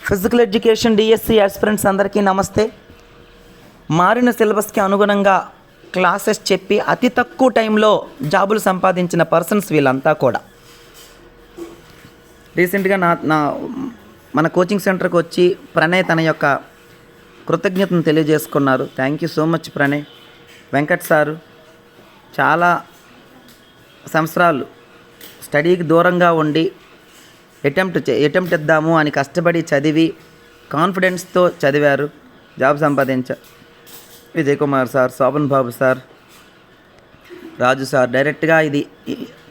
Physical education DSC aspirants అందరికీ నమస్తే. మారిన సిలబస్కి అనుగుణంగా క్లాసెస్ చెప్పి అతి తక్కువ టైంలో జాబులు సంపాదించిన పర్సన్స్ వీళ్ళంతా కూడా రీసెంట్గా మన కోచింగ్ సెంటర్కి వచ్చి ప్రణయ్ తన యొక్క కృతజ్ఞతను తెలియజేసుకున్నారు. Thank you so much Pranay. Venkat sir సంవత్సరాలు స్టడీకి దూరంగా ఉండి అటెంప్ట్ ఇద్దాము అని కష్టపడి చదివి కాన్ఫిడెన్స్తో చదివారు, జాబ్ సంపాదించారు. విజయ్ కుమార్ సార్, శోభన్ బాబు సార్, రాజు సార్ డైరెక్ట్గా ఇది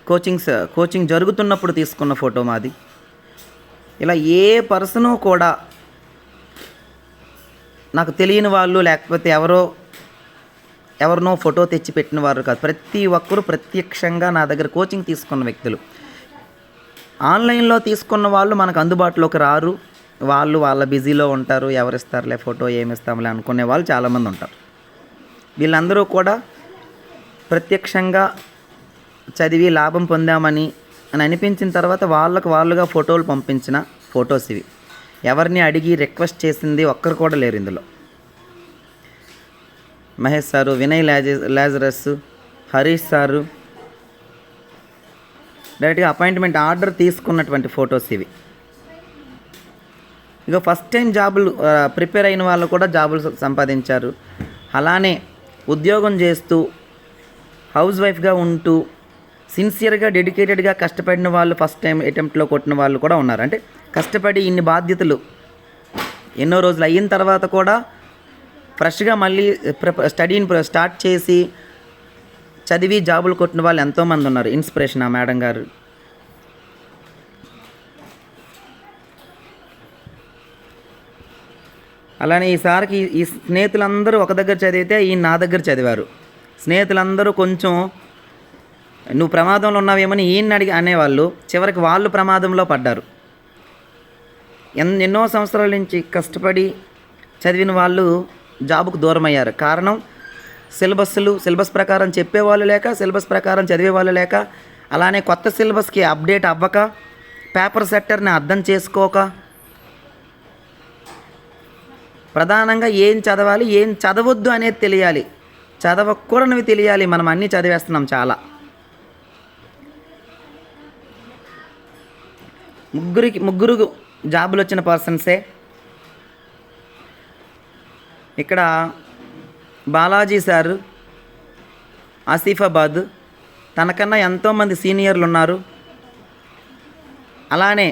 కోచింగ్ జరుగుతున్నప్పుడు తీసుకున్న ఫోటో మాది. ఇలా ఏ పర్సను కూడా నాకు తెలియని వాళ్ళు లేకపోతే ఎవరినో ఫోటో తెచ్చి పెట్టిన వారు కాదు. ప్రతి ఒక్కరూ ప్రత్యక్షంగా నా దగ్గర కోచింగ్ తీసుకున్న వ్యక్తులు. ఆన్లైన్లో తీసుకున్న వాళ్ళు మనకు అందుబాటులోకి రారు, వాళ్ళ బిజీలో ఉంటారు. ఎవరిస్తారులే ఫోటో, ఏమిస్తాంలే అనుకునే వాళ్ళు చాలామంది ఉంటారు. వీళ్ళందరూ కూడా ప్రత్యక్షంగా చదివి లాభం పొందామని అనిపించిన తర్వాత వాళ్ళుగా ఫోటోలు పంపించిన ఫొటోస్ ఇవి. ఎవరిని అడిగి రిక్వెస్ట్ చేసింది ఒక్కరు కూడా లేరు ఇందులో. Mahesh sir, Vinay Lazarus, Harish sir డైరెక్ట్గా అపాయింట్మెంట్ ఆర్డర్ తీసుకున్నటువంటి ఫొటోస్ ఇవి. ఇక ఫస్ట్ టైం జాబులు ప్రిపేర్ అయిన వాళ్ళు కూడా జాబులు సంపాదించారు. అలానే ఉద్యోగం చేస్తూ హౌస్ వైఫ్గా ఉంటూ సిన్సియర్గా డెడికేటెడ్గా కష్టపడిన వాళ్ళు ఫస్ట్ టైం అటెంప్ట్లో కొట్టిన వాళ్ళు కూడా ఉన్నారు. అంటే కష్టపడి ఇన్ని బాధ్యతలు ఎన్నో రోజులు అయిన తర్వాత కూడా ఫ్రెష్గా మళ్ళీ స్టడీని స్టార్ట్ చేసి చదివి జాబులు కొట్టిన వాళ్ళు ఎంతోమంది ఉన్నారు. ఇన్స్పిరేషన్ ఆ మేడం గారు. అలానే ఈసారికి ఈ స్నేహితులందరూ ఒక దగ్గర చదివితే ఈయన నా దగ్గర చదివారు. స్నేహితులందరూ కొంచెం నువ్వు ప్రమాదంలో ఉన్నావేమని ఈయన్ని అడిగి అనేవాళ్ళు. చివరికి వాళ్ళు ప్రమాదంలో పడ్డారు. ఎన్నో సంవత్సరాల నుంచి కష్టపడి చదివిన వాళ్ళు జాబుకు దూరం అయ్యారు. కారణం సిలబస్ ప్రకారం చెప్పేవాళ్ళు లేక, సిలబస్ ప్రకారం చదివేవాళ్ళు లేక, అలానే కొత్త సిలబస్కి అప్డేట్ అవ్వక, పేపర్ సెట్టర్ని అర్థం చేసుకోక, ప్రధానంగా ఏం చదవాలి ఏం చదవద్దు అనేది తెలియాలి, చదవకూడనివి తెలియాలి. మనం అన్నీ చదివేస్తున్నాం చాలా. ముగ్గురు జాబులు వచ్చిన పర్సన్సే. ఇక్కడ బాలాజీ సారు, ఆసిఫాబాద్, తనకన్నా ఎంతోమంది సీనియర్లు ఉన్నారు. అలానే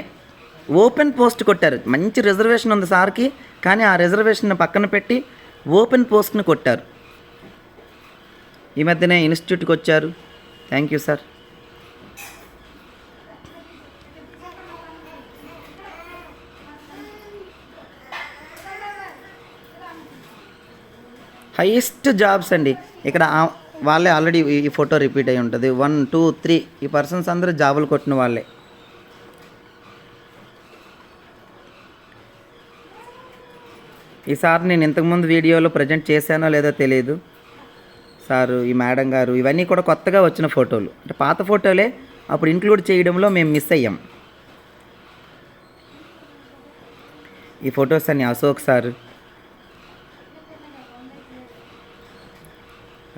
ఓపెన్ పోస్ట్ కొట్టారు. మంచి రిజర్వేషన్ ఉంది సార్కి, కానీ ఆ రిజర్వేషన్ పక్కన పెట్టి ఓపెన్ పోస్ట్ని కొట్టారు. ఈ మధ్యనే ఇన్స్టిట్యూట్కి వచ్చారు. Thank you sir. Highest jobs అండి. ఇక్కడ వాళ్ళే ఆల్రెడీ ఈ ఫోటో రిపీట్ అయి ఉంటుంది. 1, 2, 3 ఈ పర్సన్స్ అందరూ జాబులు కొట్టిన వాళ్ళే. ఈసారి నేను ఇంతకుముందు వీడియోలో ప్రజెంట్ చేశానో లేదో తెలియదు. సారు, ఈ మేడం గారు, ఇవన్నీ కూడా కొత్తగా వచ్చిన ఫోటోలు. అంటే పాత ఫోటోలే అప్పుడు ఇంక్లూడ్ చేయడంలో మేము మిస్ అయ్యాం. ఈ ఫొటోస్ అన్ని అశోక్ సారు,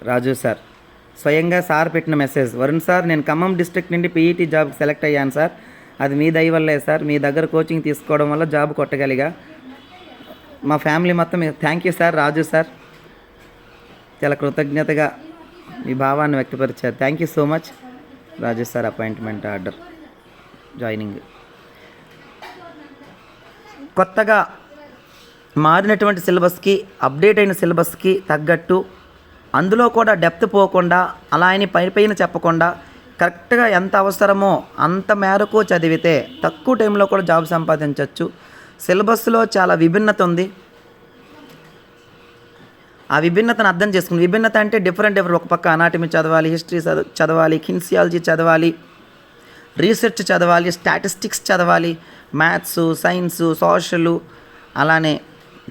రాజు సార్. స్వయంగా సార్ పెట్టిన మెసేజ్. వరుణ్ సార్, నేను ఖమ్మం డిస్ట్రిక్ట్ నుండి పీఈటీ జాబ్కి సెలెక్ట్ అయ్యాను సార్. అది మీ దయ వల్లే సార్. మీ దగ్గర కోచింగ్ తీసుకోవడం వల్ల జాబ్ కొట్టగలిగా. మా ఫ్యామిలీ మొత్తం. Thank you sir. Raju sir చాలా కృతజ్ఞతగా మీ భావాన్ని వ్యక్తపరిచారు. Thank you so much Raju sir. Appointment order, joining. కొత్తగా మారినటువంటి సిలబస్కి, అప్డేట్ అయిన సిలబస్కి తగ్గట్టు అందులో కూడా డెప్త్ పోకుండా, అలా అని పైన చెప్పకుండా కరెక్ట్గా ఎంత అవసరమో అంత మేరకు చదివితే తక్కువ టైంలో కూడా జాబ్ సంపాదించవచ్చు. సిలబస్లో చాలా విభిన్నత ఉంది. ఆ విభిన్నతను అర్థం చేసుకుని, విభిన్నత అంటే డిఫరెంట్. ఒక పక్క అనాటమీ చదవాలి, హిస్టరీ చదవాలి, కిన్సియాలజీ చదవాలి, రీసెర్చ్ చదవాలి, స్టాటిస్టిక్స్ చదవాలి, మ్యాథ్స్, సైన్స్, సోషల్, అలానే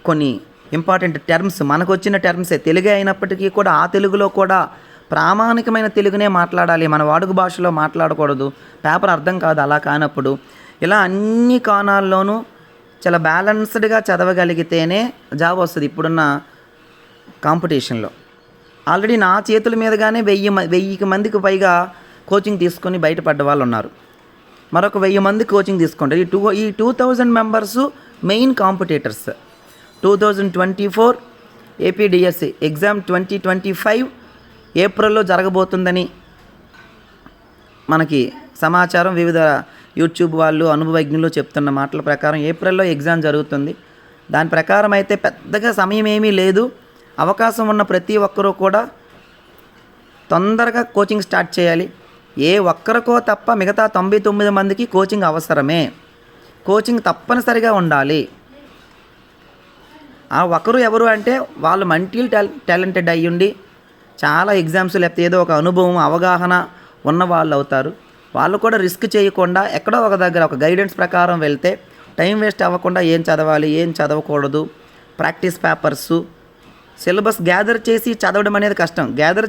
కొన్ని ఇంపార్టెంట్ టర్మ్స్, మనకు వచ్చిన టర్మ్సే తెలుగే అయినప్పటికీ కూడా ఆ తెలుగులో కూడా ప్రామాణికమైన తెలుగునే మాట్లాడాలి. మన వాడుక భాషలో మాట్లాడకూడదు. పేపర్ అర్థం కాదు అలా కానప్పుడు. ఇలా అన్ని కోణాల్లోనూ చాలా బ్యాలెన్స్డ్గా చదవగలిగితేనే జాబ్ వస్తుంది ఇప్పుడున్న కాంపిటీషన్లో. ఆల్రెడీ నా చేతుల మీదుగానే 1000 మందికి పైగా కోచింగ్ తీసుకొని బయటపడ్డ వాళ్ళు ఉన్నారు. మరొక 1000 మంది కోచింగ్ తీసుకుంటారు. ఈ 2000 members main competitors. 2024 APDSC exam 2025 ఏప్రిల్లో జరగబోతుందని మనకి సమాచారం. వివిధ యూట్యూబ్ వాళ్ళు, అనుభవజ్ఞులు చెప్తున్న మాటల ప్రకారం ఏప్రిల్లో ఎగ్జామ్ జరుగుతుంది. దాని ప్రకారం అయితే పెద్దగా సమయం ఏమీ లేదు. అవకాశం ఉన్న ప్రతి ఒక్కరూ కూడా తొందరగా కోచింగ్ స్టార్ట్ చేయాలి. ఏ ఒక్కరికో తప్ప మిగతా 99 మందికి కోచింగ్ అవసరమే. కోచింగ్ తప్పనిసరిగా ఉండాలి. ఆ ఒకరు ఎవరు అంటే వాళ్ళు మల్టీ టాలెంటెడ్ అయ్యుండి చాలా ఎగ్జామ్స్ లేకపోతే ఏదో ఒక అనుభవం, అవగాహన ఉన్న వాళ్ళు అవుతారు. వాళ్ళు కూడా రిస్క్ చేయకుండా ఎక్కడో ఒక దగ్గర ఒక గైడెన్స్ ప్రకారం వెళ్తే టైం వేస్ట్ అవ్వకుండా ఏం చదవాలి, ఏం చదవకూడదు, ప్రాక్టీస్ పేపర్సు, సిలబస్ గ్యాదర్ చేసి చదవడం అనేది కష్టం. గ్యాదర్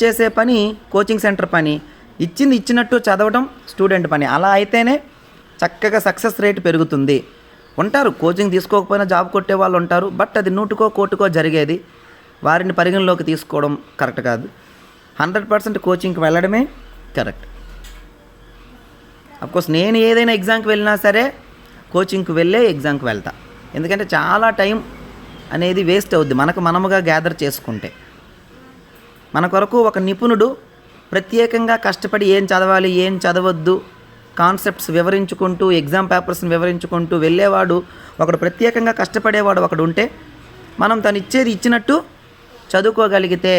చేసే పని కోచింగ్ సెంటర్ పని, ఇచ్చినట్టు చదవడం స్టూడెంట్ పని. అలా అయితేనే చక్కగా సక్సెస్ రేట్ పెరుగుతుంది. ఉంటారు కోచింగ్ తీసుకోకపోయినా జాబ్ కొట్టే వాళ్ళు ఉంటారు. బట్ అది 100కో 1,00,000కో జరిగేది. వారిని పరిగణలోకి తీసుకోవడం కరెక్ట్ కాదు. 100% కోచింగ్కి వెళ్ళడమే కరెక్ట్. అఫ్కోర్స్ నేను ఏదైనా ఎగ్జామ్కి వెళ్ళినా సరే కోచింగ్కి వెళ్ళే ఎగ్జామ్కి వెళ్తా. ఎందుకంటే చాలా టైం అనేది వేస్ట్ అవుద్ది మనముగా గ్యాదర్ చేసుకుంటే. మన కొరకు ఒక నిపుణుడు ప్రత్యేకంగా కష్టపడి ఏం చదవాలి, ఏం చదవద్దు, కాన్సెప్ట్స్ వివరించుకుంటూ, ఎగ్జామ్ పేపర్స్ని వివరించుకుంటూ వెళ్ళేవాడు ఒకడు, ప్రత్యేకంగా కష్టపడేవాడు ఒకడు ఉంటే మనం తను ఇచ్చినట్టు చదువుకోగలిగితే,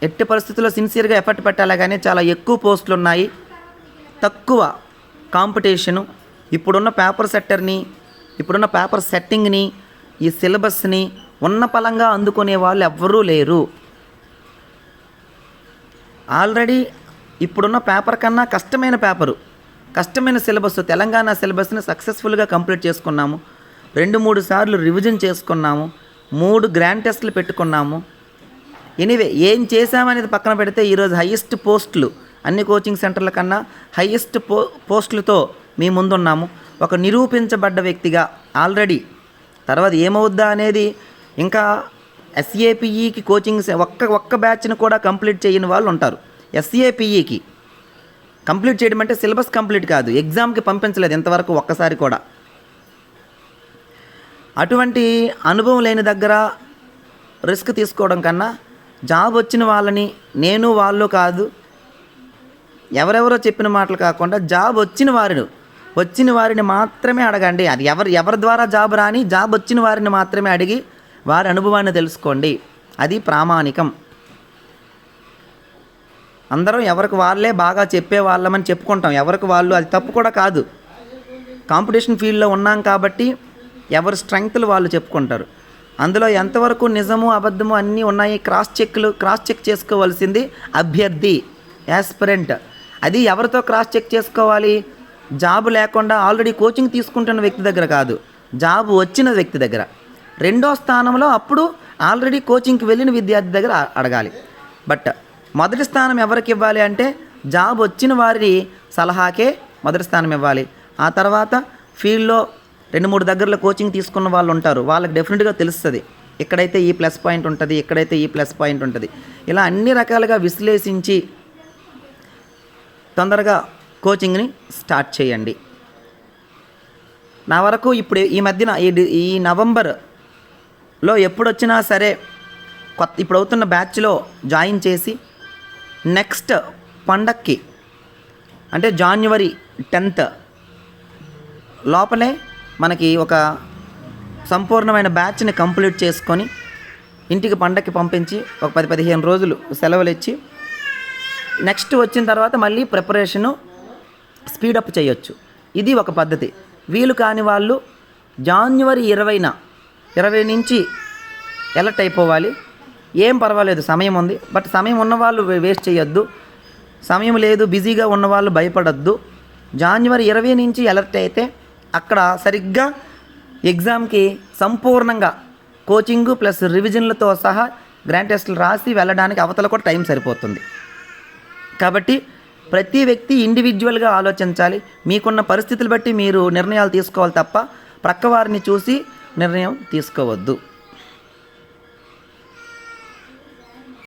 ఎట్టి పరిస్థితుల్లో సిన్సియర్గా ఎఫర్ట్ పెట్టాలి. కానీ చాలా ఎక్కువ పోస్టులు ఉన్నాయి, తక్కువ కాంపిటీషను. ఇప్పుడున్న పేపర్ సెట్టర్ని, ఇప్పుడున్న పేపర్ సెట్టింగ్ని, ఈ సిలబస్ని ఉన్న పలంగా అందుకునే వాళ్ళు ఎవ్వరూ లేరు. ఆల్రెడీ ఇప్పుడున్న పేపర్ కన్నా కష్టమైన పేపరు, కష్టమైన సిలబస్, తెలంగాణ సిలబస్ని సక్సెస్ఫుల్గా కంప్లీట్ చేసుకున్నాము. 2-3 సార్లు రివిజన్ చేసుకున్నాము. 3 గ్రాండ్ టెస్టులు పెట్టుకున్నాము. ఎనీవే ఏం చేశామనేది పక్కన పెడితే ఈరోజు హైయెస్ట్ పోస్టులు, అన్ని కోచింగ్ సెంటర్ల కన్నా హైయెస్ట్ పోస్టులతో మీ ముందున్నాము. ఒక నిరూపించబడ్డ వ్యక్తిగా ఆల్రెడీ. తర్వాత ఏమవుద్దా అనేది ఇంకా ఎస్ఏపిఈకి కోచింగ్ ఒక్క బ్యాచ్ని కూడా కంప్లీట్ చేయని వాళ్ళు ఉంటారు. ఎస్ఏపిఈకి కంప్లీట్ చేయడం అంటే సిలబస్ కంప్లీట్ కాదు, ఎగ్జామ్కి పంపించలేదు ఇంతవరకు ఒక్కసారి కూడా. అటువంటి అనుభవం లేని దగ్గర రిస్క్ తీసుకోవడం కన్నా జాబ్ వచ్చిన వాళ్ళని, నేను వాళ్ళు కాదు, ఎవరెవరో చెప్పిన మాటలు కాకుండా జాబ్ వచ్చిన వారిని మాత్రమే అడగండి. అది ఎవరి ద్వారా జాబ్ రాని, జాబ్ వచ్చిన వారిని మాత్రమే అడిగి వారి అనుభవాన్ని తెలుసుకోండి. అది ప్రామాణికం. అందరం ఎవరికి వాళ్ళే బాగా చెప్పే వాళ్ళమని చెప్పుకుంటాం, ఎవరికి వాళ్ళు, అది తప్పు కూడా కాదు. కాంపిటీషన్ ఫీల్డ్లో ఉన్నాం కాబట్టి ఎవరి స్ట్రెంగ్త్లు వాళ్ళు చెప్పుకుంటారు. అందులో ఎంతవరకు నిజము అబద్ధము అన్నీ ఉన్నాయి, క్రాస్ చెక్ చేసుకోవాల్సింది అభ్యర్థి, యాస్పిరెంట్. అది ఎవరితో క్రాస్ చెక్ చేసుకోవాలి? జాబ్ లేకుండా ఆల్రెడీ కోచింగ్ తీసుకుంటున్న వ్యక్తి దగ్గర కాదు, జాబ్ వచ్చిన వ్యక్తి దగ్గర. రెండో స్థానంలో అప్పుడు ఆల్రెడీ కోచింగ్కి వెళ్ళిన విద్యార్థి దగ్గర అడగాలి. బట్ మొదటి స్థానం ఎవరికి ఇవ్వాలి అంటే జాబ్ వచ్చిన వారి సలహాకే మొదటి స్థానం ఇవ్వాలి. ఆ తర్వాత ఫీల్డ్లో 2-3 దగ్గరలో కోచింగ్ తీసుకున్న వాళ్ళు ఉంటారు, వాళ్ళకి డెఫినెట్గా తెలుస్తుంది ఎక్కడైతే ఈ ప్లస్ పాయింట్ ఉంటుంది, ఎక్కడైతే ఈ ప్లస్ పాయింట్ ఉంటుంది. ఇలా అన్ని రకాలుగా విశ్లేషించి తొందరగా కోచింగ్ని స్టార్ట్ చేయండి. నా వరకు ఇప్పుడు ఈ మధ్యన ఈ నవంబర్లో ఎప్పుడొచ్చినా సరే ఇప్పుడు అవుతున్న బ్యాచ్లో జాయిన్ చేసి నెక్స్ట్ పండక్కి అంటే January 10th లోపలే మనకి ఒక సంపూర్ణమైన బ్యాచ్ని కంప్లీట్ చేసుకొని ఇంటికి పండక్కి పంపించి ఒక 10-15 రోజులు సెలవులు ఇచ్చి నెక్స్ట్ వచ్చిన తర్వాత మళ్ళీ ప్రిపరేషను స్పీడప్ చేయొచ్చు. ఇది ఒక పద్ధతి. వీలు కాని వాళ్ళు January 20 నుంచి ఎలర్ట్ అయిపోవాలి. ఏం పర్వాలేదు, సమయం ఉంది. బట్ సమయం ఉన్నవాళ్ళు వేస్ట్ చేయొద్దు, సమయం లేదు బిజీగా ఉన్నవాళ్ళు భయపడద్దు. January 20 నుంచి ఎలర్ట్ అయితే అక్కడ సరిగ్గా ఎగ్జామ్కి సంపూర్ణంగా కోచింగు ప్లస్ రివిజన్లతో సహా గ్రాండ్ టెస్టులు రాసి వెళ్ళడానికి అవతల కూడా టైం సరిపోతుంది. కాబట్టి ప్రతి వ్యక్తి ఇండివిజువల్గా ఆలోచించాలి. మీకున్న పరిస్థితులు బట్టి మీరు నిర్ణయాలు తీసుకోవాలి తప్ప ప్రక్కవారిని చూసి నిర్ణయం తీసుకోవద్దు.